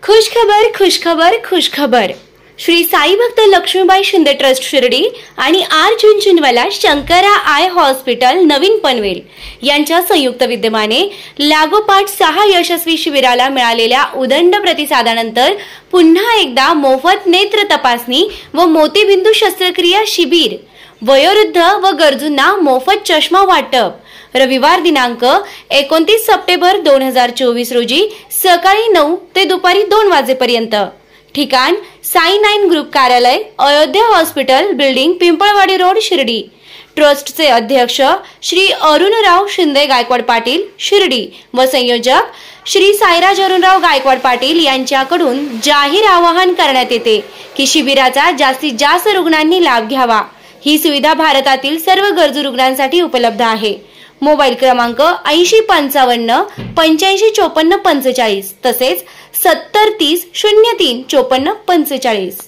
खुशखबर खुशखबर खुशखबर। श्री साई भक्त लक्ष्मीबाई शिंदे ट्रस्ट शिर्डी आणि R Jhunjhunwala Shankara eye hospital नवीन पनवेल यांच्या संयुक्त विद्यमाने लागोपाठ 6 यशस्वी शिबिराला मिळालेल्या उदंड प्रतिसादानंतर पुन्हा एकदा मोफत नेत्र तपासणी व मोतीबिंदू शस्त्रक्रिया शिबिर, वयोवृद्ध व गरजूंना मोफत चष्मा वाटप रविवार दिनांक 29 सप्टेंबर 2024 रोजी सकाळी 9 ते दुपारी 2 वाजेपर्यंत। ठिकाण साई 9 ग्रुप कार्यालय, Ayodhya hospital building, Pimpalwadi road, Shirdi. ट्रस्टचे अध्यक्ष श्री अरुणराव शिंदे गायकवाड पाटील शिर्डी व संयोजक श्री साईराज अरुणराव गायकवाड पाटील यांच्याकडून जाहीर आवाहन करण्यात येते की शिबिराचा जास्तीत जास्त रुग्णांनी लाभ घ्यावा। ही सुविधा भारतातील सर्व गरजू रुग्णांसाठी उपलब्ध आहे। मोबाईल क्रमांक 8055 85 54 45 तसेच 70 30 03 54 45।